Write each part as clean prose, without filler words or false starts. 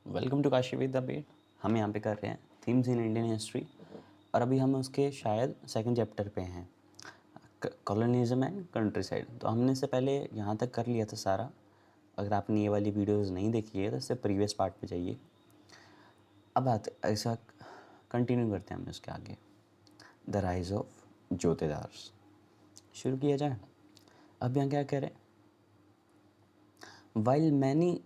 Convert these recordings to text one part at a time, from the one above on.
Welcome to Kashi with the bet. हम यहाँ पे कर रहे हैं थीम्स इन इंडियन हिस्ट्री और अभी हम उसके शायद सेकंड चैप्टर पे हैं, कॉलोनिज्म एंड कंट्री साइड। तो हमने इससे पहले यहाँ तक कर लिया था सारा। अगर आपने ये वाली वीडियोस नहीं देखी है तो इससे प्रीवियस पार्ट पे जाइए। अब आते ऐसा कंटिन्यू करते हैं हम इसके आगे। द राइज ऑफ जोतेदार्स शुरू किया जाए। अब यहाँ क्या कह रहे हैं, while many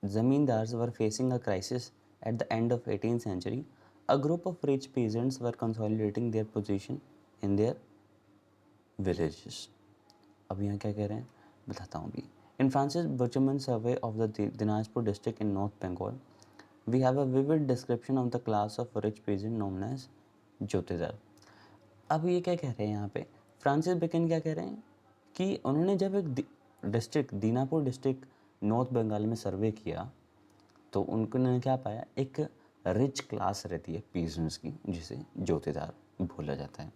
zamindars were facing a crisis at the end of 18th century. A group of rich peasants were consolidating their position in their villages. अब यहाँ क्या कह रहे हैं बताता हूँ अभी। In Francis Buchanan's survey of the Dinajpur district in North Bengal, we have a vivid description of the class of rich peasant known as जोतेदार। अब ये क्या कह रहे हैं यहाँ पे, फ्रांसिस बेकन क्या कह रहे हैं कि उन्होंने जब एक district Dinapur district north Bengal में सर्वे किया तो उन्होंने क्या पाया, एक रिच क्लास रहती है पीजेंट्स की जिसे जोतेदार बोला जाता है।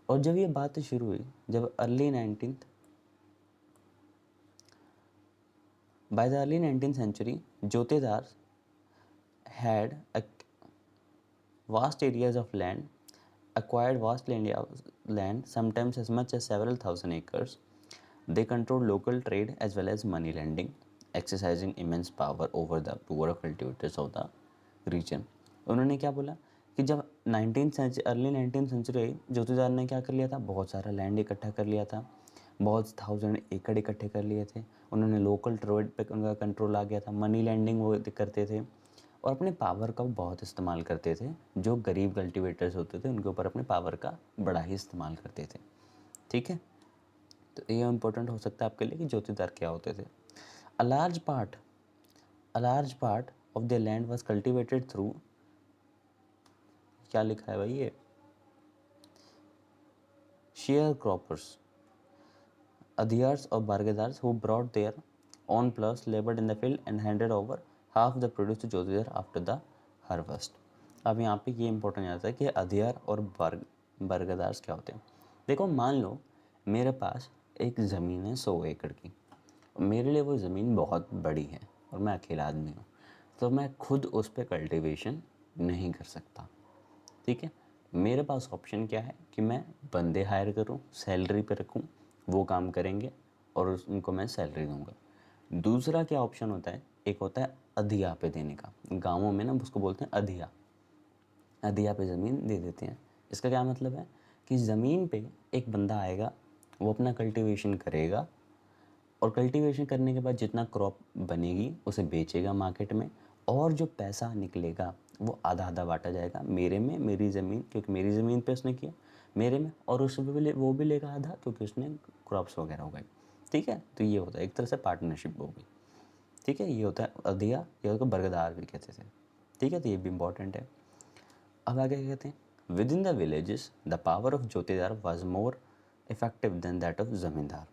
और जब ये बात शुरू हुई, जब by the early 19th century jotedar had vast areas of land, acquired vast land, sometimes as much as several thousand acres. They controlled local trade as well as money lending, exercising immense power over the poorer cultivators of the region. उन्होंने क्या बोला कि जब 19th century early 19th century आई, जोतीदार ने क्या कर लिया था, बहुत सारा लैंड इकट्ठा कर लिया था, बहुत 1000 एकड़ इकट्ठे कर लिए थे। उन्होंने लोकल ट्रेड पे उनका कंट्रोल आ गया था, मनी लैंडिंग वो करते थे और अपने पावर का बहुत इस्तेमाल करते थे। जो गरीब कल्टीवेटर्स होते थे उनके ऊपर अपने पावर का बड़ा ही इस्तेमाल करते थे। ठीक है, तो ये इम्पोर्टेंट हो सकता है आपके लिए कि जोतीदार क्या होते थे। A large part of the land was cultivated through, क्या लिखा है भाई ये, share croppers, adhyars or bargadars who brought their own plows, labored in the field and handed over half the produce to jotidar after the harvest. अब यहाँ पे ये important आता है कि अधियार और बरगदार्स क्या होते हैं। देखो, मान लो मेरे पास एक ज़मीन है 100 एकड़ की, मेरे लिए वो ज़मीन बहुत बड़ी है और मैं अकेला आदमी हूँ, तो मैं खुद उस पर कल्टीवेशन नहीं कर सकता। ठीक है, मेरे पास ऑप्शन क्या है कि मैं बंदे हायर करूँ, सैलरी पे रखूँ, वो काम करेंगे और उनको मैं सैलरी दूंगा। दूसरा क्या ऑप्शन होता है, एक होता है अधिया पे देने का। गाँवों में ना उसको बोलते हैं अधिया, अधिया पे ज़मीन दे देते हैं। इसका क्या मतलब है कि ज़मीन पे एक बंदा आएगा, वो अपना कल्टीवेशन करेगा और कल्टीवेशन करने के बाद जितना क्रॉप बनेगी उसे बेचेगा मार्केट में, और जो पैसा निकलेगा वो आधा आधा बांटा जाएगा, मेरे में, मेरी ज़मीन, क्योंकि मेरी ज़मीन पे उसने किया, मेरे में, और उसमें भी वो भी लेगा आधा क्योंकि उसने क्रॉप्स वगैरह उगाई। ठीक है, तो ये होता है एक तरह से पार्टनरशिप होगी। ठीक है, ये होता है अधिया, ये होता है बरगदार भी कहते थे। ठीक है, तो ये भी इंपॉर्टेंट है। अब आगे क्या कहते हैं, within the villages the power of jotedar was more effective than that of zamindar.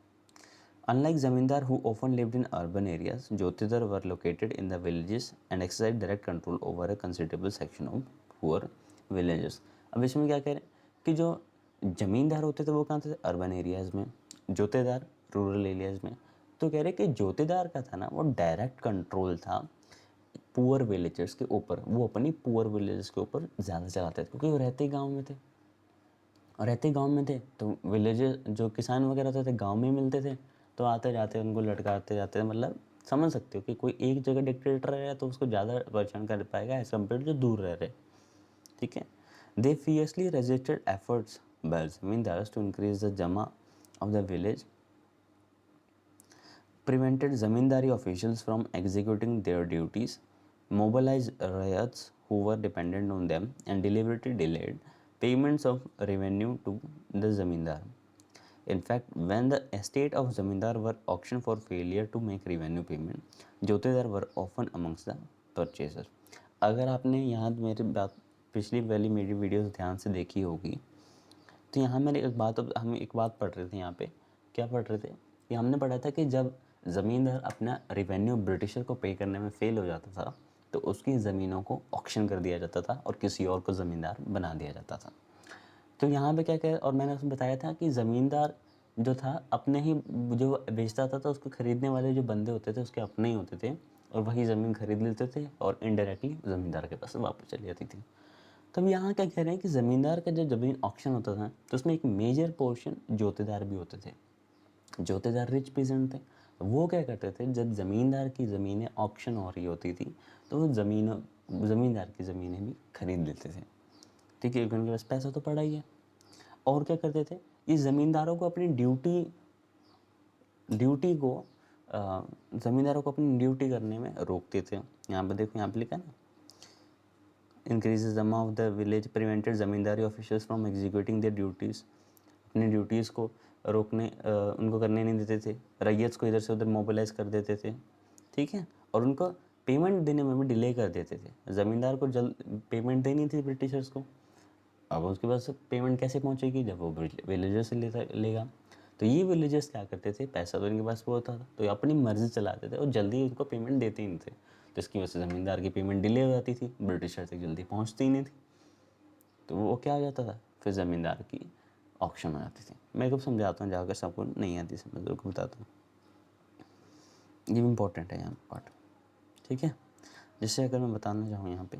Unlike zamindar who often lived in urban areas, jotidar were located in the villages and exercised direct control over a considerable section of poor villages. अब इसमें क्या कह रहे हैं कि जो ज़मींदार होते थे वो कहाँ थे, अर्बन एरियाज़ में, जोतेदार रूरल एरियाज़ में। तो कह रहे कि जोतेदार का था ना वो डायरेक्ट कंट्रोल था पुअर विलेजर्स के ऊपर, वो अपनी पुअर विलेजर्स के ऊपर ज़्यादा चलाते थे क्योंकि वो रहते ही गाँव में थे, और रहते गांव में थे तो विलेजर जो किसान वगैरह होते थे गांव में ही मिलते थे, तो आते जाते उनको लटकाते जाते, मतलब समझ सकते हो कि कोई एक जगह डिक्टेटर रह रहा है तो उसको ज़्यादा परेशान कर पाएगा एज कम्पेयर जो दूर रह रहे। ठीक है, they fiercely resisted efforts by zamindars to increase the jama of the village, prevented zamindari officials from executing their duties, mobilized riots who were dependent on them, and deliberately delayed payments of revenue to the zamindar. In fact, when the estate of zamindar were auctioned for failure to make revenue payment, jotedar were often amongst the purchasers. अगर आपने यहाँ मेरी बात पिछली वाली मेरी videos ध्यान से देखी होगी तो यहाँ मैंने एक बात, हम एक बात पढ़ रहे थे यहाँ पे, क्या पढ़ रहे थे कि हमने पढ़ा था कि जब ज़मींदार अपना रिवेन्यू ब्रिटिशर को पे करने में फ़ेल हो जाता था तो उसकी ज़मीनों को ऑक्शन कर दिया जाता था और किसी और को ज़मींदार बना दिया जाता था। तो यहाँ पे क्या क्या, और मैंने उसमें बताया था कि ज़मींदार जो था अपने ही, जो बेचता था तो उसको खरीदने वाले जो बंदे होते थे उसके अपने ही होते थे, और वही ज़मीन खरीद लेते थे और इनडायरेक्टली ज़मींदार के पास वापस चली जाती थी। तब यहाँ क्या कह रहे हैं कि ज़मींदार का जब ज़मीन ऑक्शन होता था तो उसमें एक मेजर पोर्शन जोतेदार भी होते थे। जोतेदार रिच पीजेंट थे, वो क्या करते थे जब ज़मींदार की ज़मीनें ऑक्शन हो रही होती थी तो वो ज़मींदार की ज़मीनें भी खरीद लेते थे। ठीक है, क्योंकि उनके पास पैसा तो पड़ा ही है। और क्या करते थे, इस ज़मींदारों को अपनी ड्यूटी को ज़मींदारों को अपनी ड्यूटी करने में रोकते थे। यहाँ पर देखो, यहाँ पर लिखा है ना, increases the amount of the village prevented zamindari officials from executing their duties. अपनी ड्यूटीज़ को रोकने उनको करने नहीं देते थे। रैयत को इधर से उधर मोबिलाइज कर देते थे। ठीक है, और उनको पेमेंट देने में भी डिले कर देते थे। ज़मींदार को जल्द पेमेंट देनी थी ब्रिटिशर्स को, अब उसके पास पेमेंट कैसे पहुंचेगी जब वो विलेजर्स से लेगा। तो ये विलेजर्स क्या करते थे, पैसा तो इनके पास वो होता था तो ये अपनी मर्जी चलाते थे और जल्दी उनको पेमेंट देते ही नहीं थे। तो इसकी वजह से ज़मींदार की पेमेंट डिले हो जाती थी, ब्रिटिशर तक जल्दी पहुंचती ही नहीं थी। तो वो क्या हो जाता था, फिर ज़मींदार की ऑक्शन हो जाती थी। मैं कब समझाता हूँ, जाकर सबको नहीं आती समझ, को बताता हूँ, ये भी इम्पोर्टेंट है यहाँ पार्ट। ठीक है, जिससे अगर मैं बताना चाहूँ यहाँ पे,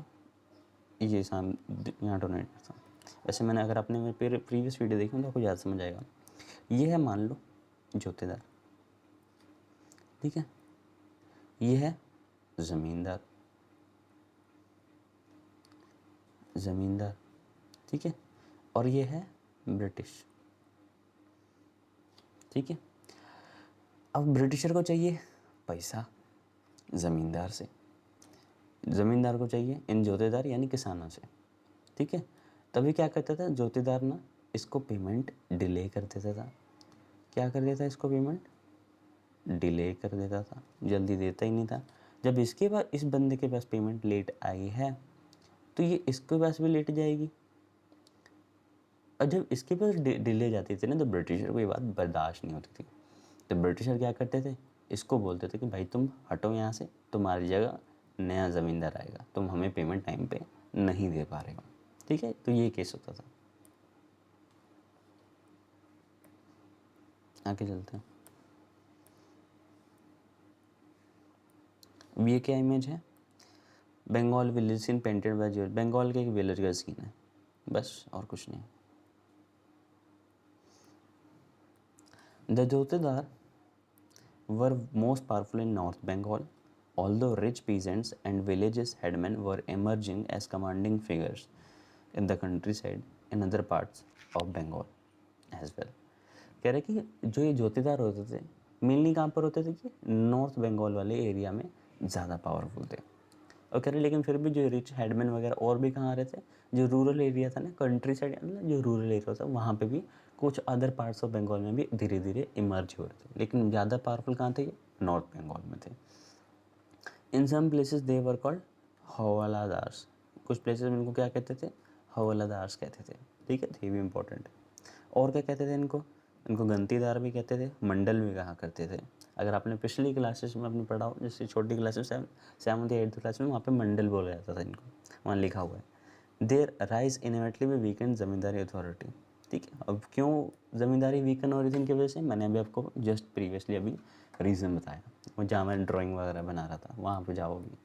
ये यहाँ डोनेट करता हूँ। वैसे मैंने, अगर आपने मेरे प्रीवियस वीडियो देखी तो आपको ज़्यादा समझ आएगा। ये है, मान लो, जोतेदार। ठीक है, ये है ज़मींदार। ठीक है, और ये है ब्रिटिश। ठीक है, अब ब्रिटिशर को चाहिए पैसा ज़मींदार से, ज़मींदार को चाहिए इन जोतेदार यानी किसानों से। ठीक है, तभी क्या करता था जोतेदार ना, इसको पेमेंट डिले कर देता था। क्या कर देता इसको, पेमेंट डिले कर देता था, जल्दी देता ही नहीं था। जब इसके पास, इस बंदे के पास पेमेंट लेट आई है तो ये इसके पास भी लेट जाएगी, और जब इसके पास डिले जाती थी ना तो ब्रिटिशर को ये बात बर्दाश्त नहीं होती थी। तो ब्रिटिशर क्या करते थे, इसको बोलते थे कि भाई तुम हटो यहाँ से, तुम्हारी जगह नया ज़मींदार आएगा, तुम हमें पेमेंट टाइम पे नहीं दे पा रहे हो। ठीक है, तो ये केस होता था। आगे चलते हैं। ये क्या इमेज है, Bengal village scene painted by jewel. Bengal के एक विलेज का सीन है बस, और कुछ नहीं। The jotedar were most powerful in North Bengal, although rich peasants and villages headmen were emerging as commanding figures in the countryside in other parts of Bengal as well। कह रहे कि जो ये जोतेदार होते थे मेनली कहाँ पर होते थे कि नॉर्थ बंगाल वाले एरिया में ज़्यादा पावरफुल थे। और कह रहे लेकिन फिर भी जो रिच हेडमैन वगैरह और भी कहाँ आ रहे थे, जो रूरल एरिया था ना, कंट्री साइड, मतलब जो रूरल एरिया था वहाँ पे भी कुछ अदर पार्ट्स ऑफ बंगाल में भी धीरे धीरे इमर्ज हो रहे थे, लेकिन ज़्यादा पावरफुल कहाँ थे, ये नॉर्थ बंगाल में थे। In some places they were called hawaladars. कुछ प्लेसेस में इनको क्या कहते थे, हवालादार्स कहते थे। ठीक है, ये भी इंपॉर्टेंट है। और क्या कहते थे इनको, इनको गंतीदार भी कहते थे, मंडल भी कहा करते थे। अगर आपने पिछली क्लासेस में अपने पढ़ा हो, जैसे छोटी क्लासेस, सेवन्थ या एट्थ क्लास में, वहाँ पे मंडल बोला जाता था इनको, वहाँ लिखा हुआ है। देयर राइज इनवेटली भी वीकेंड ज़मींदारी अथॉरिटी। ठीक है, अब क्यों ज़मींदारी वीकन हो रही थी इनकी वजह से, मैंने अभी आपको जस्ट प्रीवियसली अभी रीज़न बताया, वो जहाँ मैं ड्राइंग वगैरह बना रहा था वहाँ पर जाओगी।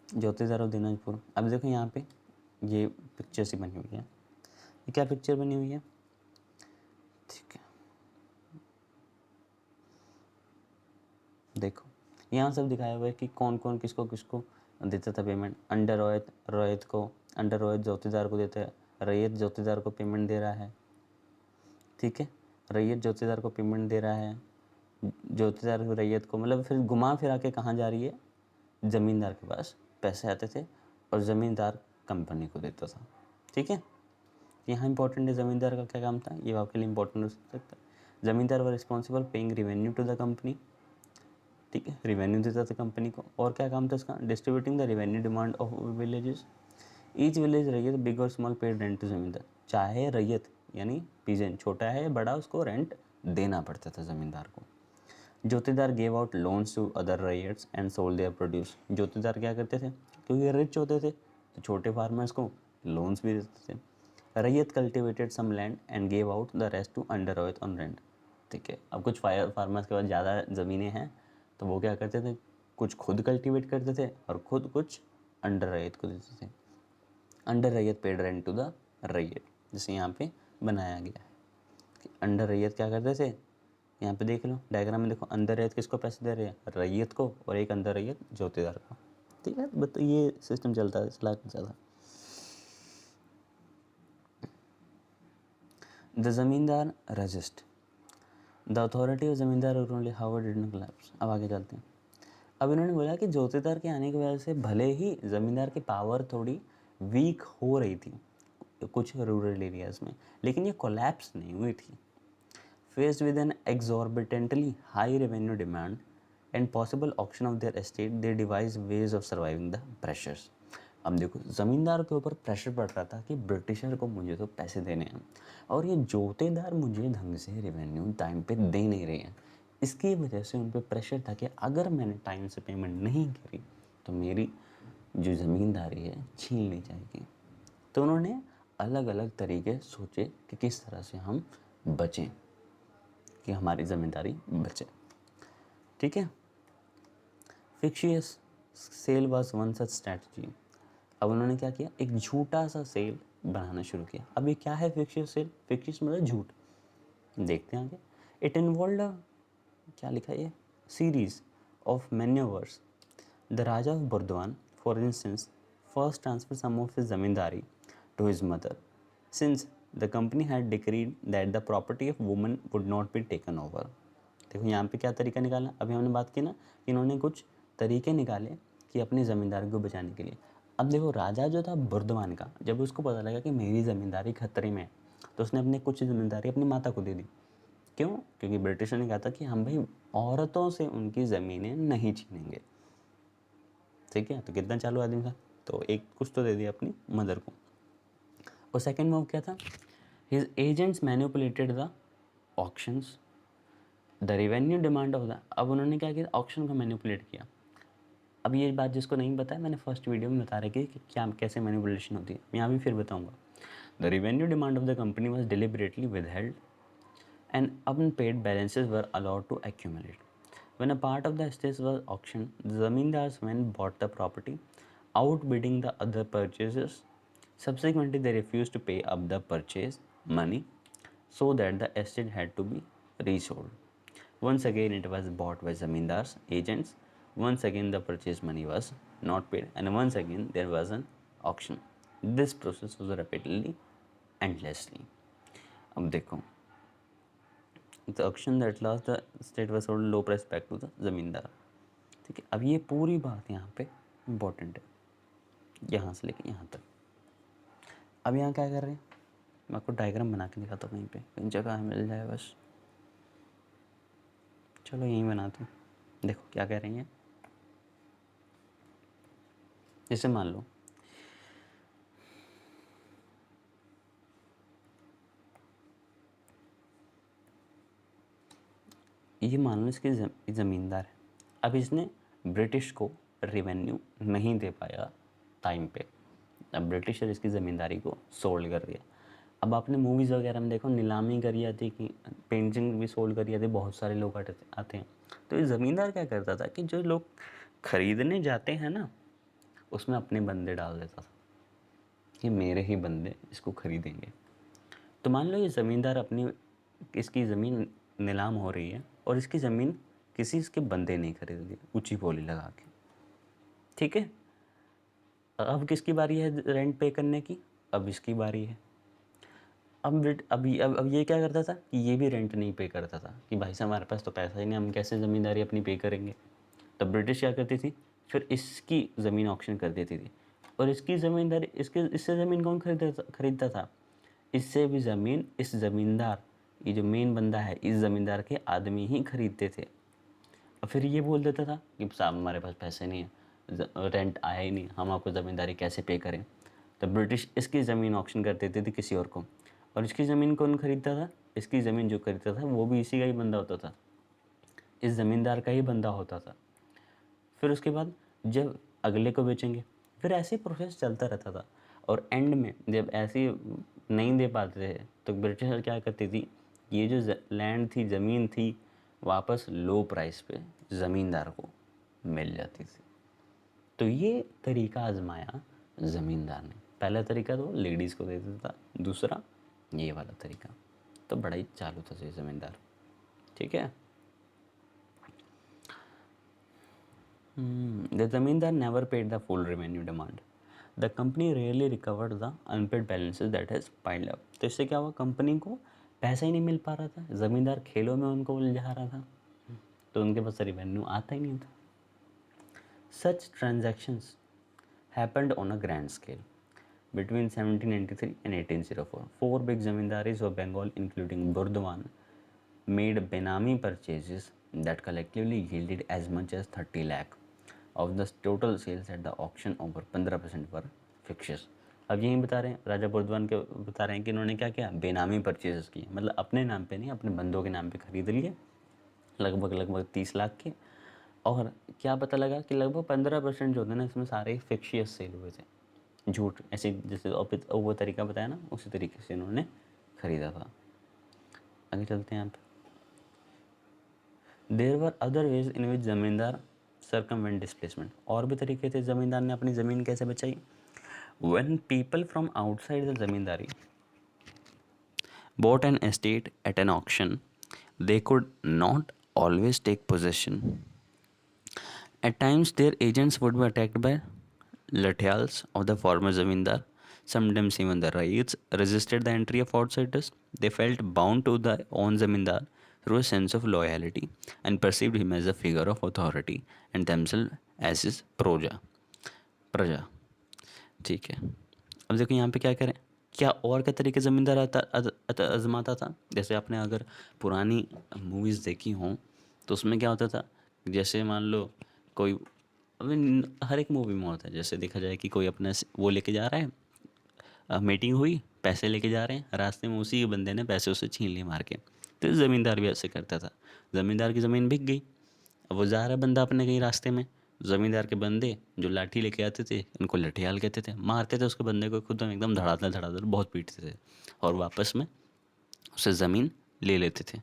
जोतेदार दिनाजपुर। अब देखो यहाँ पे ये पिक्चर सी बनी हुई है, ये क्या पिक्चर बनी हुई है, ठीक है, देखो यहाँ सब दिखाया हुआ है कि कौन कौन किसको किसको देता था पेमेंट। अंडर रोहित को, अंडर रोहित जोतेदार को देता है, रैयत जोतेदार को पेमेंट दे रहा है। ठीक है, रैयत जोतेदार को पेमेंट दे रहा है, जोतेदार रैयत को, मतलब फिर घुमा फिरा के कहाँ जा रही है, ज़मींदार के पास पैसे आते थे और ज़मींदार कंपनी को देता था। ठीक है, यहाँ इंपॉर्टेंट है ज़मींदार का क्या काम था, ये आपके लिए इंपॉर्टेंट हो सकता है। Zamindar were responsible paying revenue to the company. ठीक है, रिवेन्यू देता था कंपनी को। और क्या काम था इसका, distributing the revenue demand of villages. Each village रैयत बिग और स्मॉल पेड रेंट टू ज़मींदार। चाहे रैयत यानी पीजेंट छोटा है बड़ा, उसको रेंट देना पड़ता था ज़मींदार को। Jotedar gave out loans to other ryots and sold their produce. Jotedar क्या करते थे, क्योंकि रिच होते थे तो छोटे फार्मर्स को लोन्स भी देते थे। Ryot cultivated some land and gave out the rest to under ryot on rent. ठीक है, अब कुछ फार्मर्स के पास ज़्यादा ज़मीनें हैं तो वो क्या करते थे, कुछ खुद कल्टिवेट करते थे और खुद कुछ अंडर रैयत को देते थे। अंडर रैयत पेड रेंट टू द रैयत, जैसे यहाँ पे बनाया गया है कि अंडर रैयत क्या करते थे, यहाँ पे देख लो डायग्राम में देखो, अंदर रैयत किसको पैसे दे रहे हैं, रैयत को, और एक अंदर रैयत जोतेदार को। ठीक है, बट ये सिस्टम चलता है 10 लाख ज़्यादा। द ज़मींदार रजिस्ट द अथॉरिटी ऑफ ज़मींदार only how did not collapse. अब आगे चलते हैं। अब इन्होंने बोला कि जोतेदार के आने की वजह से भले ही ज़मींदार की पावर थोड़ी वीक हो रही थी कुछ रूरल एरियाज़ में, लेकिन ये कोलैप्स नहीं हुई थी। Faced with an exorbitantly high revenue demand and possible auction of their estate, they devised ways of surviving the pressures. अब देखो ज़मींदार के ऊपर प्रेशर पड़ रहा था कि ब्रिटिशर को मुझे तो पैसे देने हैं और ये जोतेदार मुझे ढंग से रेवेन्यू टाइम पे दे नहीं रहे हैं। इसकी वजह से उन पर प्रेशर था कि अगर मैंने टाइम से पेमेंट नहीं करी तो मेरी जो ज़मींदारी है छीन ली जाएगी। तो उन्होंने अलग अलग तरीके सोचे कि किस तरह से हम बचें, कि हमारी ज़मींदारी बचे। ठीक है, fictitious sale was one such strategy. अब उन्होंने क्या किया, एक झूठा सा सेल बनाना शुरू किया। अब ये क्या है फिक्शियस सेल, फिक्शियस मतलब झूठ, देखते हैं आगे। इट इन्वॉल्व क्या लिखा है ये, series of manoeuvres. The raja of Burdwan for instance first transfer some of his zamindari to his mother since the company had decreed that the property of woman would not be taken over. देखो यहाँ पे क्या तरीका निकाला, अभी हमने बात की ना कि इन्होंने कुछ तरीके निकाले कि अपनी ज़मींदारी को बचाने के लिए। अब देखो राजा जो था बुर्दवान का, जब उसको पता लगा कि मेरी ज़मींदारी खतरे में है तो उसने अपने कुछ ज़मींदारी अपनी माता को दे दी। क्यों, क्योंकि ब्रिटिशर ने कहा था कि हम भाई औरतों से उनकी ज़मीनें नहीं छीनेंगे। ठीक है, तो कितना चालू आदमी था, तो एक कुछ तो दे दिया अपनी मदर को। और सेकेंड मूव क्या था, his agents manipulated the auctions the revenue demand of the. अब उन्होंने क्या किया, ऑक्शन को मैनिपुलेट किया। अब ये बात जिसको नहीं पता है, मैंने फर्स्ट वीडियो में बता रखी कि क्या कैसे मैनिपुलेशन होती है, मैं यहाँ भी फिर बताऊँगा। The revenue demand of the company was deliberately withheld and unpaid balances were allowed to accumulate. When a part of the estates was auctioned, the zamindars went bought the property, outbidding the other purchasers. Subsequently, they refused to pay up the purchase money, so that the estate had to be resold. Once again, it was bought by zamindars agents. Once again, the purchase money was not paid, and once again, there was an auction. This process was repeatedly, endlessly. अब देखो, the auction that lost the state was sold low price back to the ज़मींदार। ठीक है, अब ये पूरी बात यहाँ पे इम्पोर्टेंट है, यहाँ से लेके यहाँ तक। अब यहाँ क्या कर रहे हैं, मैं आपको डायग्राम बना के दिखाता हूँ, कहीं पे कहीं जगह मिल जाए बस। चलो यहीं बनाते हैं, देखो क्या कह रही हैं। जैसे मान लो ये, मान लो इसकी ज़मींदार है। अब इसने ब्रिटिश को रेवेन्यू नहीं दे पाया टाइम पे, अब ब्रिटिशर इसकी ज़मींदारी को सोल्ड कर दिया। अब आपने मूवीज़ वगैरह में देखो, नीलामी करी जाती कि पेंटिंग भी सोल्ड करी जाती, बहुत सारे लोग आते हैं। तो ये ज़मींदार क्या करता था कि जो लोग ख़रीदने जाते हैं ना, उसमें अपने बंदे डाल देता था कि मेरे ही बंदे इसको ख़रीदेंगे। तो मान लो ये ज़मींदार अपनी, इसकी ज़मीन नीलाम हो रही है और इसकी ज़मीन किसी इसके बंदे नहीं खरीद रही, ऊंची बोली लगा के। ठीक है, अब किसकी बारी है रेंट पे करने की, अब इसकी बारी है। अब ये क्या करता था कि ये भी रेंट नहीं पे करता था कि भाई साहब हमारे पास तो पैसा ही नहीं, हम कैसे ज़मींदारी अपनी पे करेंगे। तब ब्रिटिश क्या करती थी, फिर इसकी ज़मीन ऑक्शन कर देती थी, और इसकी ज़मींदारी, इससे ज़मीन कौन खरीदता था, इससे भी ज़मीन इस ज़मींदार, ये जो मेन बंदा है, इस ज़मींदार के आदमी ही खरीदते थे। और फिर ये बोल देता था कि साहब हमारे पास पैसे नहीं है, रेंट आया ही नहीं, हम आपको ज़मींदारी कैसे पे करें। तो ब्रिटिश इसकी ज़मीन ऑक्शन कर देती थी किसी और को, और इसकी ज़मीन कौन खरीदता था, इसकी ज़मीन जो खरीदता था वो भी इसी का ही बंदा होता था, इस ज़मींदार का ही बंदा होता था। फिर उसके बाद जब अगले को बेचेंगे, फिर ऐसे प्रोसेस चलता रहता था। और एंड में जब ऐसी नहीं दे पाते थे तो ब्रिटिशर क्या करती थी, ये जो लैंड थी, ज़मीन थी, वापस लो प्राइस पे ज़मींदार को मिल जाती थी। तो ये तरीका आजमाया ज़मींदार ने। पहला तरीका तो लेडीज़ को दे देता था, दूसरा ये वाला तरीका। तो बड़ा ही चालू था ये ज़मींदार, ठीक है। The zamindar never paid the full revenue demand. The company rarely recovered the unpaid balances that has piled up. तो इससे क्या हुआ, कंपनी को पैसा ही नहीं मिल पा रहा था, ज़मींदार खेलों में उनको उलझा रहा था, तो उनके पास रेवेन्यू आता ही नहीं था। Such transactions happened on a grand scale. Between 1793 and 1804, four big zamindaris of Bengal, including Burdwan, made Benami purchases that collectively yielded as much as 30 lakh of the total sales at the auction. Over 15% were fictitious. अब यही बता रहे हैं, राजा बुर्दवान के बता रहे हैं कि इन्होंने क्या किया, बेनामी परचेजेस किए, मतलब अपने नाम पे नहीं, अपने बंदों के नाम पे खरीद लिए, लगभग 30 लाख के। और क्या पता लगा कि लगभग 15% जो थे ना, इसमें सारे फिक्शियस सेल हुए थे, झूठ, ऐसे जैसे वो तरीका बताया ना, उसी तरीके से इन्होंने ख़रीदा था। आगे चलते हैं यहाँ पे। There were other ways in which zamindar circumvent displacement, और भी तरीके थे ज़मींदार ने अपनी ज़मीन कैसे बचाई। When people from outside the ज़मींदारी bought an estate at an auction, they could not always take possession. At times, their agents would be attacked by latyals of the former zamindar. Sometimes even the raids resisted the entry of outsiders. They felt bound to their own zamindar through a sense of loyalty and perceived him as a figure of authority and themselves as his प्रजा। ठीक है, अब देखो यहाँ पे क्या करें, क्या और क्या तरीके ज़मींदार आजमाता था। जैसे आपने अगर पुरानी मूवीज़ देखी हों तो उसमें क्या होता था, जैसे मान लो कोई, अभी हर एक मूवी में होता है, जैसे देखा जाए कि कोई अपना वो लेके जा रहा है, मीटिंग हुई, पैसे लेके जा रहे हैं, रास्ते में उसी बंदे ने पैसे उसे छीन लिए मार के। तो ज़मींदार भी ऐसे करता था, ज़मींदार की ज़मीन बिक गई, अब वो जा रहा है बंदा अपने कहीं रास्ते में, ज़मींदार के बंदे जो लाठी लेके आते थे, उनको लठियाल कहते थे, मारते थे उसके बंदे को, खुद एकदम धड़ाधड़ धड़ाधड़ बहुत पीटते थे, और वापस में उससे ज़मीन ले लेते थे।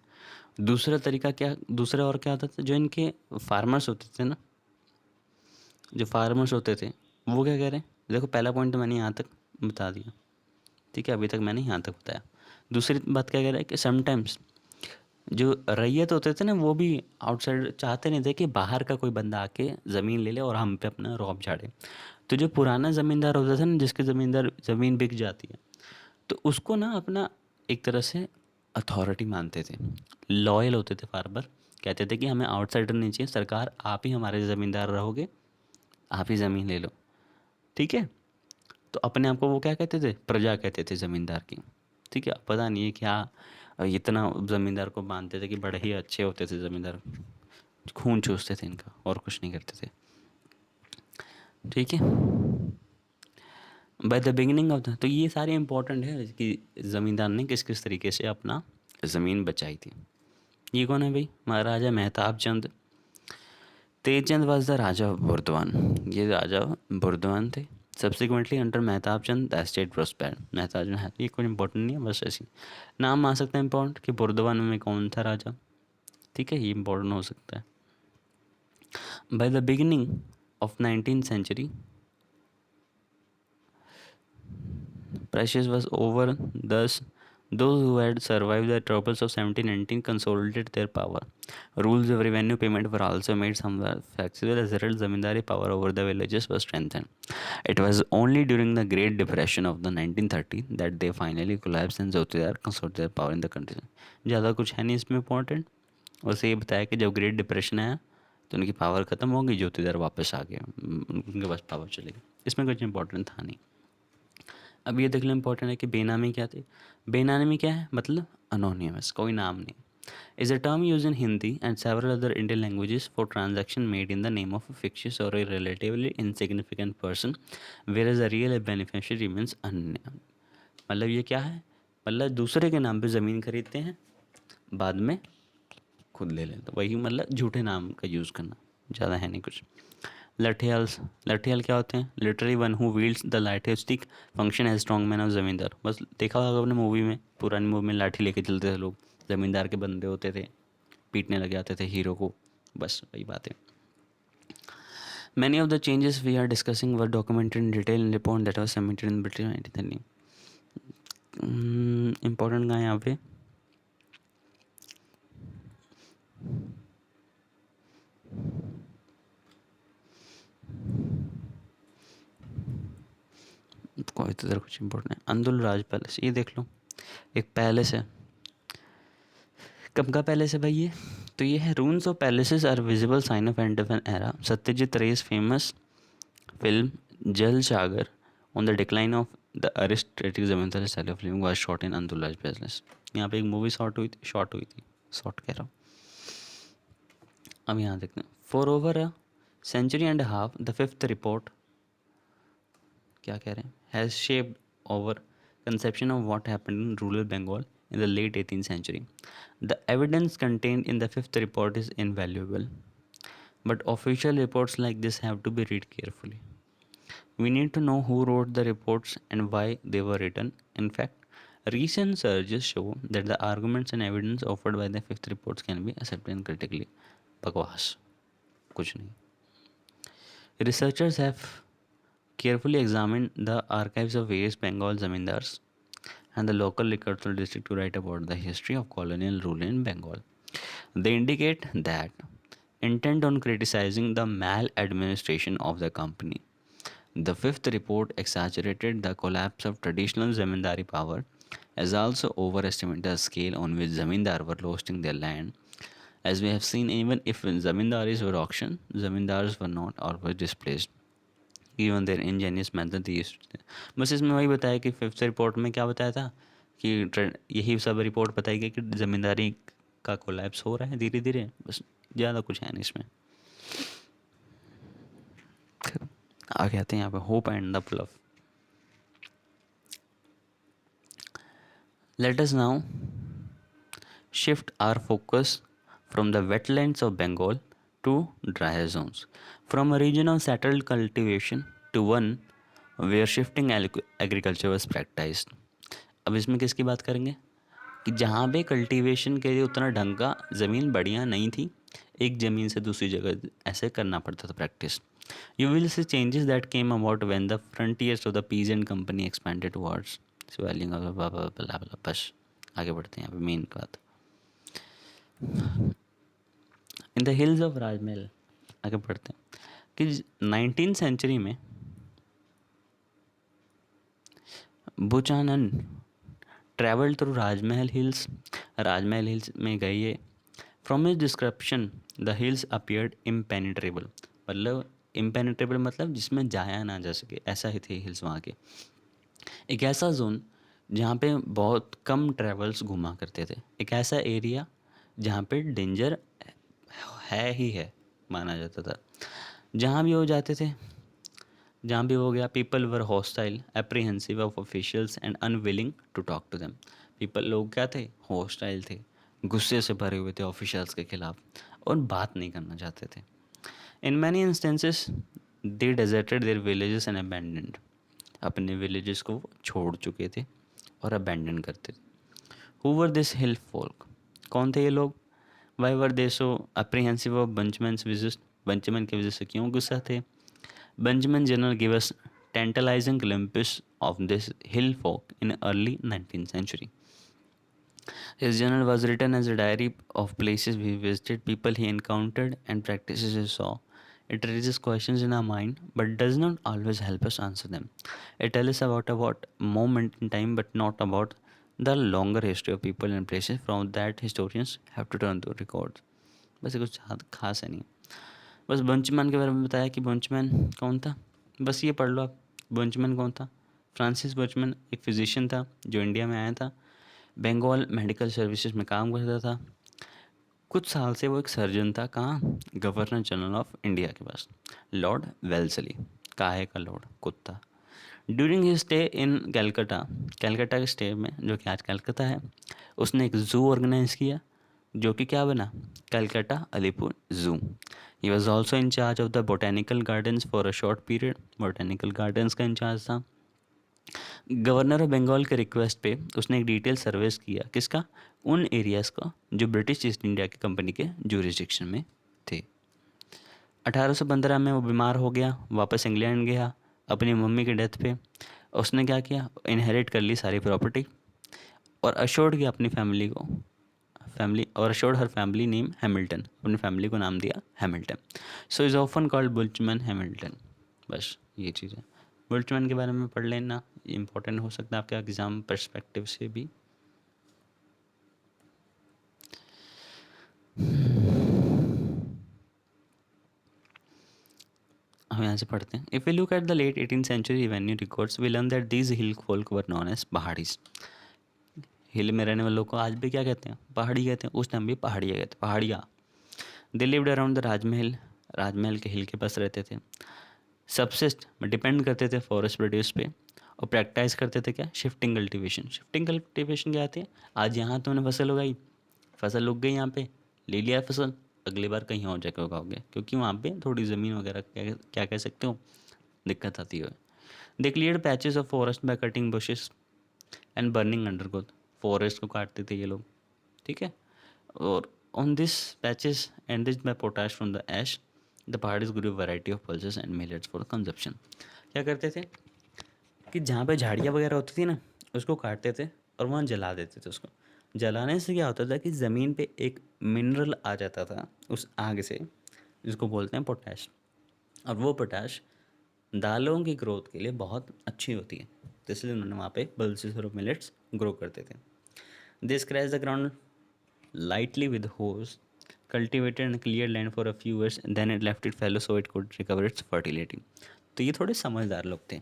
दूसरा तरीका क्या, दूसरा और क्या होता था, जो इनके फार्मर्स होते थे ना, जो फार्मर्स होते थे वो क्या कह रहे हैं, देखो पहला पॉइंट तो मैंने यहाँ तक बता दिया, ठीक है, अभी तक मैंने यहाँ तक बताया। दूसरी बात क्या कह रहा है कि समटाइम्स जो रैयत होते थे ना, वो भी आउटसाइड चाहते नहीं थे कि बाहर का कोई बंदा आके ज़मीन ले ले और हम पे अपना रौब झाड़े। तो जो पुराना ज़मींदार होता था ना, जिसके ज़मीन बिक जाती है, तो उसको ना अपना एक तरह से अथॉरिटी मानते थे, लॉयल होते थे फार्मर, कहते थे कि हमें आउटसाइडर नहीं चाहिए, सरकार आप ही हमारे ज़मींदार रहोगे, आप ही ज़मीन ले लो, ठीक है। तो अपने आप को वो क्या कहते थे, प्रजा कहते थे ज़मींदार की, ठीक है। पता नहीं है क्या इतना ज़मींदार को मानते थे कि बड़े ही अच्छे होते थे ज़मींदार, खून चूसते थे इनका और कुछ नहीं करते थे, ठीक है। By the beginning of the, तो ये सारे इंपॉर्टेंट है कि ज़मींदार ने किस किस तरीके से अपना ज़मीन बचाई थी। ये कौन है भाई, Maharaja Mehtab Chand. Tejchand was the raja of Burdwan, ये राजा बुर्दवान थे। Subsequently under Mehtab Chand the state prosper, Mehtab Chand, ये कोई इंपॉर्टेंट नहीं है, बस ऐसी नाम आ सकता है इंपॉर्टेंट कि बुर्दवान में कौन था राजा, ठीक है, ये इंपॉर्टेंट हो सकता है। By the beginning of 19th century, Precious was over. Thus, those who had survived the troubles of 1719 consolidated their power. Rules of revenue payment were also made somewhat flexible. As a result, zamindari power over the villages was strengthened. It was only during the Great Depression of the 1930 that they finally collapsed and Jotidar consolidated their power in the country. ज़्यादा कुछ है नहीं इसमें important, बस ये बताया कि जब ग्रेट डिप्रेशन आया तो उनकी पावर ख़त्म हो गई, ज्योतिदार वापस आ गए, उनके पास पावर चली गई, इसमें कुछ इंपॉर्टेंट था नहीं। अब ये देख लो इंपॉर्टेंट है कि बेनामी क्या थी। बेनामी क्या है, मतलब अनोनिमस, कोई नाम नहीं। Is a term use in Hindi and several other Indian languages for transaction made in the name of a fictitious or a relatively insignificant person where is a real beneficiary means unknown. मतलब ये क्या है, मतलब दूसरे के नाम पे ज़मीन खरीदते हैं, बाद में खुद ले लेते, वही मतलब झूठे नाम का यूज़ करना, ज़्यादा है नहीं कुछ। लठियाल क्या होते हैं? Literally one who wields the lathi stick, function as strong man of zamindar. बस देखा होगा आपने मूवी में, पुरानी मूवी में लाठी लेके चलते थे लोग, ज़मींदार के बंदे होते थे, पीटने लग जाते थे हीरो को, बस वही बात है। Many of the changes we are discussing were documented in detail in report that was submitted in British 1930। Important कहाँ है यहाँ पे? कोई तो इधर कुछ इम्पोर्टेंट है। अंदुल राज पैलेस, ये देख लो, एक पैलेस है। कब का पैलेस है भाई ये? तो ये है ruins of palaces are visible sign of end of an era. Satyajit Ray's famous film Jalsaghar on the decline of the aristocratic zamindari style of living was shot in Andul Raj palace. यहाँ पे एक मूवी शॉट हुई थी, शॉट कह रहा हूँ। अब यहाँ देखते हैं, for over a century and half the fifth report, क्या कह रहे हैं, has shaped over conception of what happened in rural Bengal in the late 18th century. The evidence contained in the fifth report is invaluable, but official reports like this have to be read carefully. We need to know who wrote the reports and why they were written. In fact, recent searches show that the arguments and evidence offered by the fifth reports can be accepted critically. Bakwas. Kuch nahi. Researchers have carefully examined the archives of various Bengal zamindars and the local liquor district to write about the history of colonial rule in Bengal. They indicate that intent on criticizing the maladministration of the company. The fifth report exaggerated the collapse of traditional zamindari power, as also overestimated the scale on which zamindar were losing their land. As we have seen, even if zamindaris were auctioned, zamindars were not always displaced. Even their ingenious method they used to। बस इसमें वही बताया कि fifth report में क्या बताया था कि यही सब रिपोर्ट बताई गई कि ज़मींदारी का कोलैप्स हो रहा है धीरे धीरे, बस ज़्यादा कुछ है नहीं इसमें। आगे आते हैं यहाँ पे, hope and the bluff. Let us now shift our focus from the wetlands of Bengal to drier zones, from a region of settled cultivation to one where shifting agriculture was practiced। अब इसमें किसकी बात करेंगे कि जहाँ पे cultivation के लिए उतना ढंग का ज़मीन बढ़िया नहीं थी, एक ज़मीन से दूसरी जगह ऐसे करना पड़ता था practice. You will see changes that came about when the frontiers of the peasant company expanded towards swelling. बस आगे बढ़ते हैं यहाँ पे मेन बात। इन द हिल्स ऑफ राजमहल, आगे बढ़ते हैं कि 19th सेंचुरी में बुचानन ट्रैवल थ्रू राजमहल हिल्स में गए ये। From his description the hills appeared impenetrable, मतलब इम्पेनिट्रेबल मतलब जिसमें जाया ना जा सके, ऐसा ही थे हिल्स वहाँ के। एक ऐसा जोन जहाँ पे बहुत कम ट्रैवल्स घुमा करते थे, एक ऐसा एरिया जहाँ पे डेंजर है ही है माना जाता था। जहाँ भी वो जाते थे, जहाँ भी हो गया, people were hostile, apprehensive of officials and unwilling to talk to them. People, लोग क्या थे, हॉस्टाइल थे, गुस्से से भरे हुए थे ऑफिशियल्स के खिलाफ और बात नहीं करना चाहते थे। In many instances they deserted their villages and abandoned, अपने विलेजेस को छोड़ चुके थे और अबैंडन करते थे। Who were this hill folk, कौन थे ये लोग? Why were they so apprehensive of Buchanan's visit, Buchanan की वजह से क्यों गुस्सा थे? Benjamin Jenner gave us tantalizing glimpses of this hill folk in early 19th century. His journal was written as a diary of places we visited, people he encountered, and practices he saw. It raises questions in our mind, but does not always help us answer them. It tells us about a moment in time, but not about the longer history of people and places from that historians have to turn to records. बस ये कुछ खास है नहीं। बस बंचमैन के बारे में बताया कि बंचमैन कौन था, बस ये पढ़ लो आप। बंचमैन कौन था? फ्रांसिस बंचमैन एक फिजिशियन था जो इंडिया में आया था, बंगाल मेडिकल सर्विसेज में काम करता था, कुछ साल से वो एक सर्जन था। कहाँ? गवर्नर जनरल ऑफ इंडिया के पास, लॉर्ड वेल्सली। काहे का लॉर्ड? कुत्ता। During his stay in Calcutta के स्टे में, जो कि आज कैलकाता है, उसने एक ज़ू ऑर्गेनाइज किया जो कि क्या बना? Calcutta Alipur zoo. He was also in charge of the botanical gardens for a short period, botanical gardens का इंचार्ज था। गवर्नर ऑफ बंगाल के रिक्वेस्ट पे उसने एक डिटेल सर्वेस किया, किसका, उन एरियाज़ का जो ब्रिटिश ईस्ट इंडिया की कंपनी के जुरिस्डिक्शन में थे। 1815 में वो बीमार हो गया, वापस इंग्लैंड गया अपनी मम्मी के डेथ पे। उसने क्या किया, इनहेरिट कर ली सारी प्रॉपर्टी और अश्योर्ड किया अपनी फैमिली और assured her family name Hamilton, अपनी फैमिली को नाम दिया Hamilton. So is often called Buchanan Hamilton. बस ये चीज़ है, बुल्चमैन के बारे में पढ़ लेना, इंपॉर्टेंट हो सकता है आपके एग्ज़ाम पर्सपेक्टिव से भी। हम यहाँ से पढ़ते हैं। If you look at the late 18th century revenue records we learn that these hill folk were known as Paharis. Hill में रहने वाले लोग को आज भी क्या कहते हैं, पहाड़ी कहते हैं, उस टाइम भी पहाड़िया कहते हैं, पहाड़िया। दे लिव्ड अराउंड द राजमहल, राजमहल के हिल के पास रहते थे। सबसिस्ट डिपेंड करते थे फॉरेस्ट प्रोड्यूस पे और प्रैक्टिस करते थे क्या, शिफ्टिंग कल्टीवेशन। शिफ्टिंग कल्टीवेशन क्या आती है, आज यहाँ तुमने फसल उगाई, फसल उग गई यहाँ पे, ले लिया फसल, अगली बार कहीं और जगह उगाओगे, क्योंकि वहाँ पे थोड़ी ज़मीन वगैरह क्या क्या कह सकते हो दिक्कत आती है। They cleared patches of forest by cutting bushes and burning undergrowth. Forest को काटते थे ये लोग, ठीक है। और on this patches enriched by potash from the ash the Paharis grew variety of pulses and millets for consumption. क्या करते थे कि जहाँ पे झाड़ियाँ वगैरह होती थी ना, उसको काटते थे और वहाँ जला देते थे उसको। जलाने से क्या होता था कि ज़मीन पे एक मिनरल आ जाता था उस आग से, जिसको बोलते हैं पोटैश, और वो पोटैश दालों की ग्रोथ के लिए बहुत अच्छी होती है, तो इसलिए उन्होंने वहाँ पे पल्सेस और मिलेट्स ग्रो करते थे। They scratch the ground lightly with hose, cultivated and cleared land for a few years, then it left it fallow so it could recover its fertility। तो ये थोड़े समझदार लोग थे,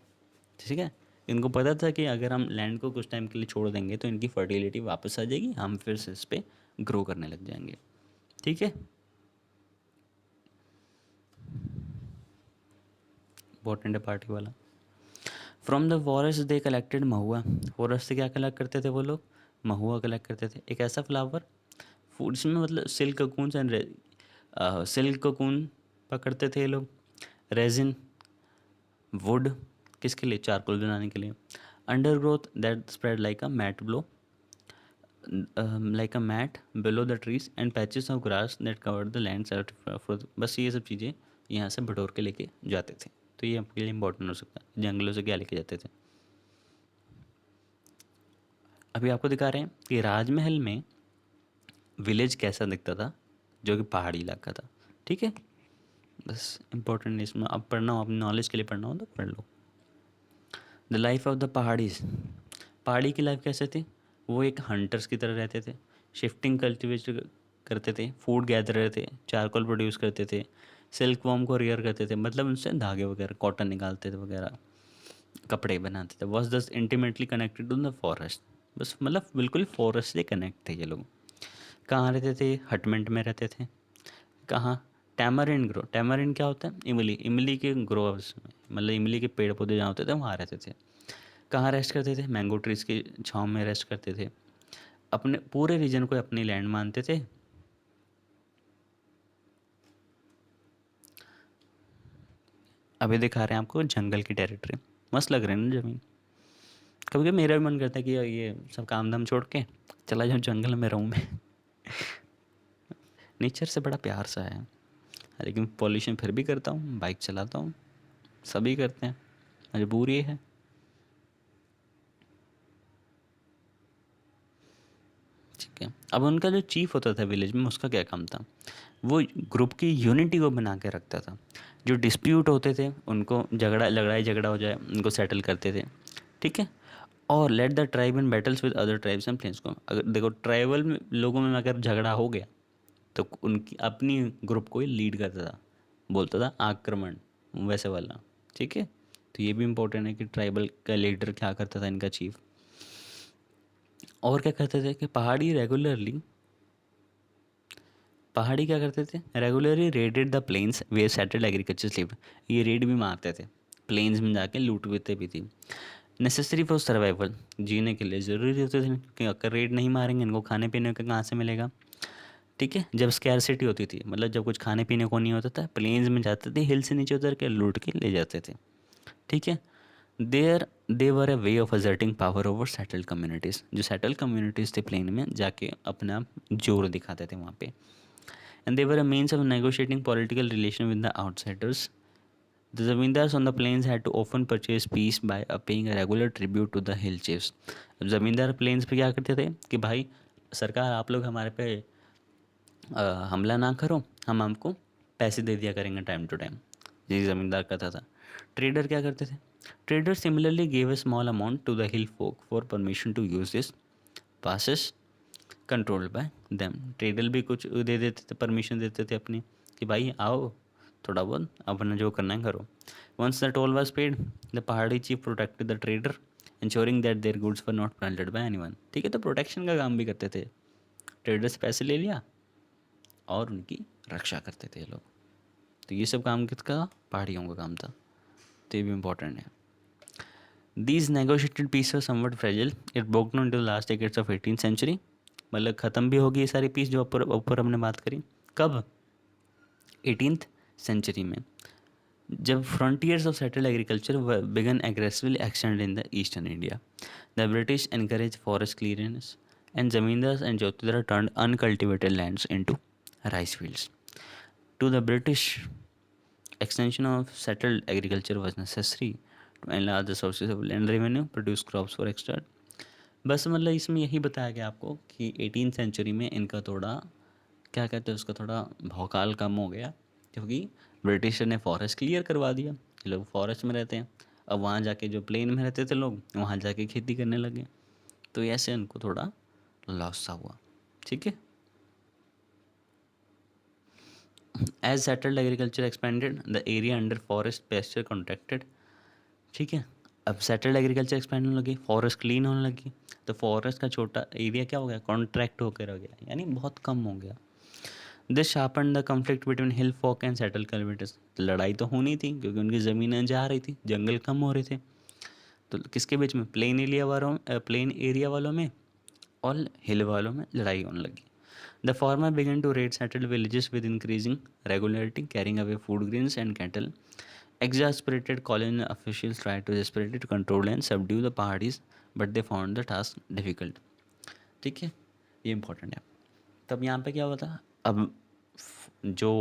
ठीक है। इनको पता था कि अगर हम लैंड को कुछ टाइम के लिए छोड़ देंगे तो इनकी फर्टिलिटी वापस आ जाएगी, हम फिर से इस पर ग्रो करने लग जाएंगे, ठीक है। इंपॉर्टेंट है पार्टी वाला। From the forest they collected Mahua. Forest से क्या कलेक्ट करते थे वो लोग, महुआ कलेक्ट करते थे, एक ऐसा फ्लावर फूड इसमें मतलब silk cocoon and silk cocoon पकड़ते थे ये लोग, रेजिन, वुड, किसके लिए, चारकोल बनाने के लिए। Undergrowth that spread like a mat below like a mat below the trees and patches of grass that covered the land. बस ये सब चीज़ें यहाँ से बटोर के लेके जाते थे, तो ये आपके लिए इंपॉर्टेंट हो सकता है, जंगलों से क्या लेके जाते थे। अभी आपको दिखा रहे हैं कि राजमहल में विलेज कैसा दिखता था, जो कि पहाड़ी इलाका था, ठीक है। बस इंपॉर्टेंट इसमें अब पढ़ना हो, अपनी नॉलेज के लिए पढ़ना हो तो पढ़ लो। The life of the pahadis, पहाड़ी की लाइफ कैसे थी, वो एक हंटर्स की तरह रहते थे, शिफ्टिंग कल्टिवेट करते थे, फूड गैदर रहते थे, चारकोल प्रोड्यूस करते थे, सिल्क वॉर्म को रियर करते थे, मतलब उनसे धागे वगैरह कॉटन निकालते थे वगैरह, कपड़े बनाते थे। Was thus intimately connected to the forest, बस मतलब बिल्कुल फॉरेस्ट से कनेक्ट थे ये लोग। कहाँ रहते थे, हटमेंट में रहते थे। कहाँ, टैमरिन ग्रो, टैमरिन क्या होता है, इमली, इमली के ग्रोवर्स में, मतलब इमली के पेड़ पौधे जहाँ होते थे वहाँ रहते थे। कहाँ रेस्ट करते थे, मैंगो ट्रीज़ की छाँव में रेस्ट करते थे, अपने पूरे रीजन को अपनी लैंड मानते थे। अभी दिखा रहे हैं आपको जंगल की टेरिटरी, मस्त लग रहे हैं ना ज़मीन। कभी कभी मेरा भी मन करता है कि ये सब काम धाम छोड़ के चला जाऊँ जंगल में रहूँ मैं। नेचर से बड़ा प्यार सा है, लेकिन पॉल्यूशन फिर भी करता हूँ, बाइक चलाता हूँ, सभी करते हैं, मजबूरी है। ठीक है, अब उनका जो चीफ होता था विलेज में, उसका क्या काम था, वो ग्रुप की यूनिटी को बना के रखता था। जो डिस्प्यूट होते थे उनको, लड़ाई झगड़ा हो जाए उनको सेटल करते थे, ठीक है। और led the tribe in battles with other tribes and plains को, अगर देखो ट्राइबल में लोगों में अगर झगड़ा हो गया तो उनकी अपनी ग्रुप को ही लीड करता था, बोलता था आक्रमण वैसे वाला, ठीक है। तो ये भी इम्पोर्टेंट है कि ट्राइबल का लीडर क्या करता था, इनका चीफ। और क्या करते थे कि पहाड़ी क्या करते थे, regularly raided the plains where settled agriculture live. ये रेड भी मारते थे, प्लेन्स में जाके लूट लेते भी थी। नेसेसरी फॉर सर्वाइवल, जीने के लिए ज़रूरी होते थे, क्योंकि अगर रेड नहीं मारेंगे इनको खाने पीने का कहाँ से मिलेगा। ठीक है, जब स्कैरसिटी होती थी, मतलब जब कुछ खाने पीने को नहीं होता था, प्लेन्स में जाते थे, हिल से नीचे उतर के लूट के ले जाते थे। ठीक है, there they were a way of asserting power over settled communities. जो सेटल कम्युनिटीज़ थे प्लेन में, जाके अपना जोर दिखाते थे वहाँ पे। And they were a means of negotiating political relation with the outsiders. The zamindars on the plains had to often purchase peace by paying a regular tribute to the hill chiefs. अब ज़मींदार planes पे क्या करते थे कि भाई सरकार आप लोग हमारे पे हमला ना करो, हम आपको पैसे दे दिया करेंगे टाइम टू टाइम। यही ज़मींदार करता था। ट्रेडर क्या करते थे? Trader similarly gave a small amount to the hill folk for permission to use this passes controlled by them. Trader भी कुछ दे देते थे, परमिशन देते थे अपनी, कि भाई आओ थोड़ा बहुत अपना जो करना है करो। Once the toll was paid, the Pahari chief protected the trader insuring that their goods were not planted by anyone. ठीक है, तो प्रोटेक्शन का काम भी करते थे। ट्रेडर से पैसे ले लिया और उनकी रक्षा करते थे ये लोग। तो ये सब काम किसका? पहाड़ियों का काम था। तो ये भी इम्पोर्टेंट है। These negotiated peace were somewhat fragile, it broke down to the last decades of 18th century. मतलब ख़त्म भी होगी ये सारी पीस जो ऊपर ऊपर हमने बात करी। कब? 18th सेंचुरी में, जब frontiers of settled agriculture began aggressively extend in the eastern India, the British encourage forest clearance and zamindars and jotedar turned uncultivated lands into rice fields. To the British, extension of settled agriculture was necessary to enlarge the sources of land revenue, produce crops for export. बस मतलब इसमें यही बताया गया आपको कि 18th century में इनका थोड़ा क्या कहते हैं उसका थोड़ा भौकाल कम हो गया, क्योंकि ब्रिटिशर ने फॉरेस्ट क्लियर करवा दिया। ये लोग फॉरेस्ट में रहते हैं, अब वहाँ जाके जो प्लेन में रहते थे लोग वहाँ जाके खेती करने लगे, तो ऐसे उनको थोड़ा लॉस सा हुआ। ठीक है, as settled agriculture expanded the area under forest pasture contracted. ठीक है, अब सेटल्ड एग्रीकल्चर एक्सपेंड होने लगी, फॉरेस्ट क्लीन होने लगी, तो फॉरेस्ट का छोटा एरिया क्या हो गया? कॉन्ट्रैक्ट होकर रह गया, यानी बहुत कम हो गया। This sharpen the conflict between hill folk and settle cultivators. लड़ाई तो होनी थी क्योंकि उनकी ज़मीनें जा रही थी, जंगल कम हो रहे थे, तो किसके बीच में? प्लेन एरिया वालों में और हिल वालों में लड़ाई होने लगी। The farmer began to raid settled villages with increasing regularity, carrying away food grains and cattle. Exasperated colonial officials tried to desperately to control and subdue the Pahadis, but they found the task difficult. ठीक है, ये important है। तब यहाँ पे क्या हुआ था? अब जो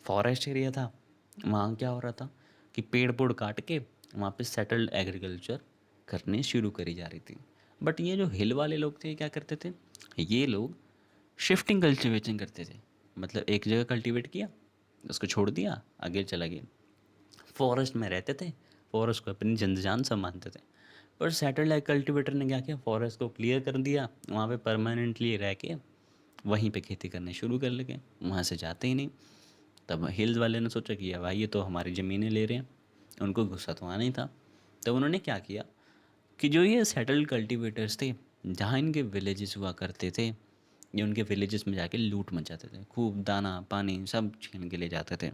फॉरेस्ट एरिया था वहाँ क्या हो रहा था कि पेड़ पोड़ काट के वहाँ पे सेटल्ड एग्रीकल्चर करने शुरू करी जा रही थी। बट ये जो हिल वाले लोग थे क्या करते थे? ये लोग शिफ्टिंग कल्टिवेशन करते थे। मतलब एक जगह कल्टिवेट किया, उसको छोड़ दिया, आगे चला गया। फॉरेस्ट में रहते थे, फॉरेस्ट को अपनी जिंदजान सब मानते थे। पर सैटेलाइट कल्टिवेटर ने क्या किया? फॉरेस्ट को क्लियर कर दिया, वहाँ पे परमानेंटली रह के वहीं पे खेती करने शुरू कर लगे, वहाँ से जाते ही नहीं। तब हिल्स वाले ने सोचा कि भाई ये तो हमारी ज़मीनें ले रहे हैं, उनको गुस्सा तो आना ही था। तो उन्होंने क्या किया कि जो ये सेटल्ड कल्टिवेटर्स थे, जहाँ इनके विलेजेस हुआ करते थे, ये उनके विलेजेस में जाके लूट मचाते थे, खूब दाना पानी सब छीन के ले जाते थे।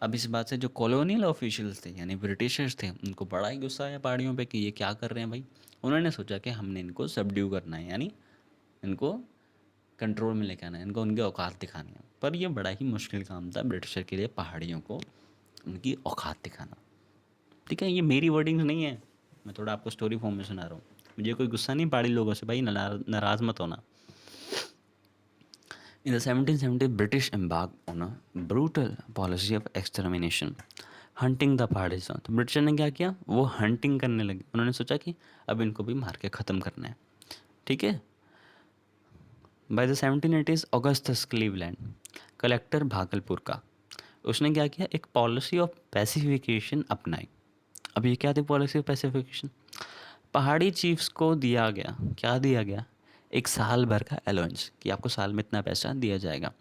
अब इस बात से जो कॉलोनियल ऑफिशियल्स थे यानी ब्रिटिशर्स थे, उनको बड़ा ही गुस्सा आया पहाड़ियों पे कि ये क्या कर रहे हैं भाई। उन्होंने सोचा कि हमने इनको सबड्यू करना है, यानी इनको कंट्रोल में लेके आना है, इनको उनकी औकात दिखानी है। पर यह बड़ा ही मुश्किल काम था ब्रिटिशर के लिए, पहाड़ियों को उनकी औकात दिखाना। ठीक है, ये मेरी वर्डिंग्स नहीं है, मैं थोड़ा आपको स्टोरी फॉर्म में सुना रहा हूँ। मुझे कोई गुस्सा नहीं पहाड़ी लोगों से, भाई नाराज़ मत होना। In the 1770s, British embarked on a brutal policy of extermination, hunting the Pahadis. तो ब्रिटिशर ने क्या किया? वो हंटिंग करने लगे। उन्होंने सोचा कि अब इनको भी मार के ख़त्म करना है। ठीक है, by the 1780s Augustus Cleveland, collector Bhagalpur का, उसने क्या किया? एक पॉलिसी ऑफ पैसिफिकेशन अपनाई। अब ये क्या थी पॉलिसी ऑफ पैसिफिकेशन? पहाड़ी चीफ्स को दिया गया, क्या दिया गया? एक साल भर का अलाउंस, कि आपको साल में इतना पैसा दिया जाएगा।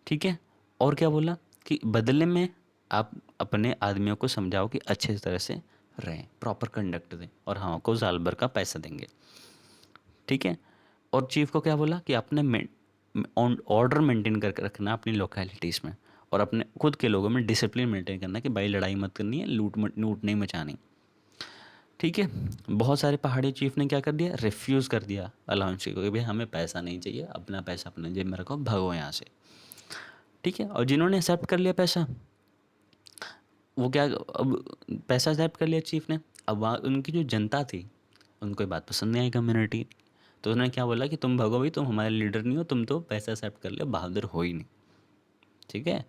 ठीक है, और क्या बोला कि बदले में आप अपने आदमियों को समझाओ कि अच्छे तरह से रहें, प्रॉपर कंडक्ट दें, और हाँ को साल भर का पैसा देंगे। ठीक है, और चीफ को क्या बोला कि आपने ऑर्डर मेंटेन करके रखना अपनी लोकेलिटीज़ में, और अपने खुद के लोगों में डिसिप्लिन मेंटेन करना कि भाई लड़ाई मत करनी है, लूट नहीं मचानी। ठीक है। बहुत सारे पहाड़ी चीफ ने क्या कर दिया, रिफ्यूज़ कर दिया अलाउंस को कि भाई हमें पैसा नहीं चाहिए, अपना पैसा अपने जेब में रखो, भागो यहाँ से। ठीक है। और जिन्होंने एक्सेप्ट कर लिया पैसा, वो क्या, अब पैसा एक्सेप्ट कर लिया चीफ ने, अब वहाँ उनकी जो जनता थी उनको ये बात पसंद नहीं आई कम्युनिटी, तो उन्होंने क्या बोला कि तुम भगो भाई, तुम हमारे लीडर नहीं हो, तुम तो पैसा एक्सेप्ट कर लिया, बहादुर हो ही नहीं। ठीक है।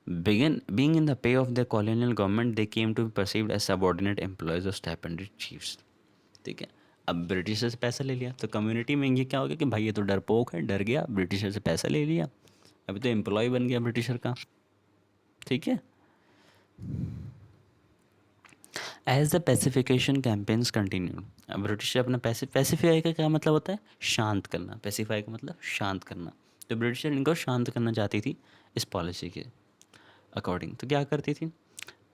Being in the pay of the colonial government, they came to be perceived as subordinate employees of stipended chiefs. ठीक है। अब ब्रिटिशर से पैसा ले लिया तो कम्युनिटी में ये क्या हो गया कि भाई ये तो डरपोक है, डर गया, ब्रिटिशर से पैसा ले लिया, अभी तो एम्प्लॉय बन गया ब्रिटिशर का। ठीक है। एज द पैसिफिकेशन कैंपेन्स कंटिन्यूड, अब ब्रिटिश अपना पैसिफाई का क्या मतलब होता है, शांत करना, पैसिफाई का मतलब शांत करना, तो ब्रिटिशर इनको शांत करना चाहती थी इस पॉलिसी के अकॉर्डिंग। तो क्या करती थी,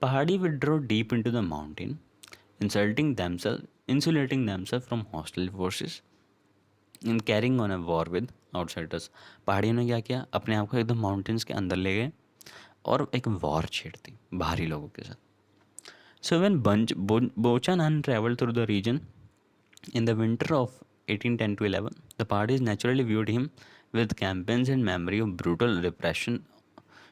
पहाड़ी withdraw deep into the mountain, insulating themselves from hostile forces in carrying on a war with outsiders. पहाड़ियों ने क्या किया, अपने आप को एकदम माउंटेन्स के अंदर ले गए और एक वॉर छेड़ दी बाहरी लोगों के साथ। So when Bochanan traveled through the region in the winter of 1810 to 11, the parties naturally viewed him with campaigns and memory of brutal repression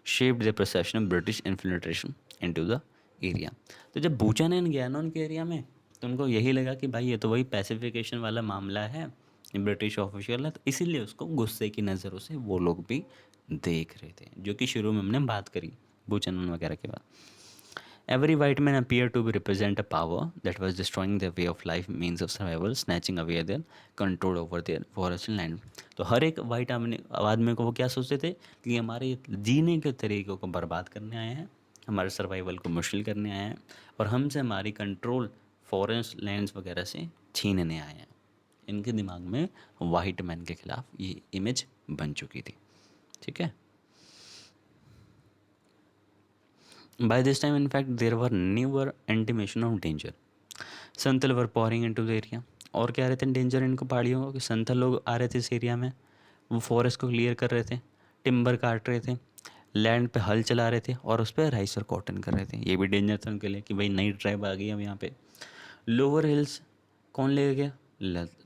shaped the perception of British infiltration into the area। तो जब बूचानैन गया ना उनके area में, तो उनको यही लगा कि भाई ये तो वही पैसिफिकेशन वाला मामला है, ब्रिटिश ऑफिशियल है, तो इसीलिए उसको गुस्से की नज़रों से वो लोग भी देख रहे थे, जो कि शुरू में हमने बात करी बूचानैन वगैरह के बाद। Every white man appeared to be represent a power that was destroying their way of life, means of survival, snatching away their control over their forest and land। तो हर एक वाइट आदमी को वो क्या सोचते थे कि हमारे जीने के तरीक़ों को बर्बाद करने आए हैं, हमारे सर्वाइवल को मुश्किल करने आए हैं, और हमसे हमारी कंट्रोल फॉरेस्ट लैंड्स वगैरह से छीनने आए हैं। इनके दिमाग में वाइट मैन के खिलाफ ये इमेज बन चुकी थी। ठीक है। By this time, in fact, there were never intimation of danger. Santhal were pouring into the area. और क्या रहते हैं डेंजर इनको पहाड़ियों को, कि संथल लोग आ रहे थे इस एरिया में, वो फॉरेस्ट को क्लियर कर रहे थे, टिम्बर काट रहे थे, लैंड पे हल चला रहे थे, और उस पर राइस और कॉटन कर रहे थे। ये भी डेंजर था उनके लिए कि भाई नई ट्राइब आ गई अब यहाँ पे। लोअर हिल्स कौन ले गया,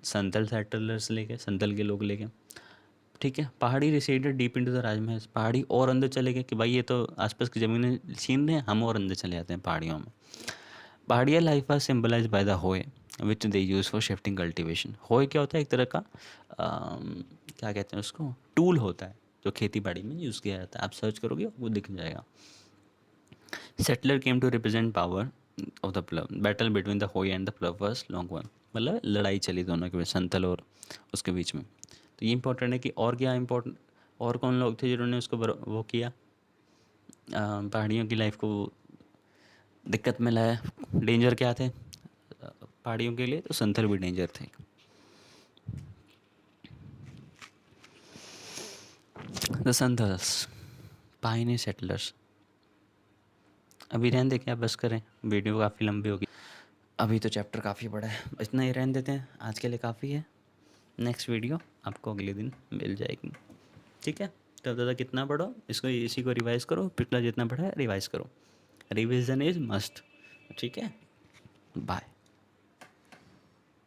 संथल सेटलर्स ले गए, संथल के लोग ले गए। ठीक है। पहाड़ी रिसीडेड डीप इनटू द राजमहल, पहाड़ी और अंदर चले गए कि भाई ये तो आसपास की ज़मीनें छीन रहे हैं, हम और अंदर चले जाते हैं पहाड़ियों में। Paharia life are symbolise by the hoe which they use for shifting cultivation. Hoe क्या होता है, एक तरह का क्या कहते हैं उसको, टूल होता है जो खेती बाड़ी में यूज़ किया जाता है। आप सर्च करोगे वो दिख जाएगा। Settler came to represent power of the plough, battle between the hoe and the plough was long one, मतलब लड़ाई चली दोनों के बीच, संथल और उसके बीच में। तो ये इंपॉर्टेंट है कि और क्या इंपॉर्टेंट, और कौन लोग थे जिन्होंने उसको वो किया, पहाड़ियों की लाइफ को दिक्कत में लाया। डेंजर क्या थे पहाड़ियों के लिए, तो संथल भी डेंजर थे। The Santhals pioneer settlers. अभी रहने दे, क्या बस करें, वीडियो काफ़ी लंबी होगी, अभी तो चैप्टर काफ़ी बड़ा है, इतना ही रहने देते हैं, आज के लिए काफ़ी है। नेक्स्ट वीडियो आपको अगले दिन मिल जाएगी। ठीक है। तो ज़्यादा कितना पढ़ो इसको, इसी को रिवाइज करो, पिछला जितना पढ़ा है रिवाइज करो, रिविज़न इज़ मस्ट। ठीक है। बाय।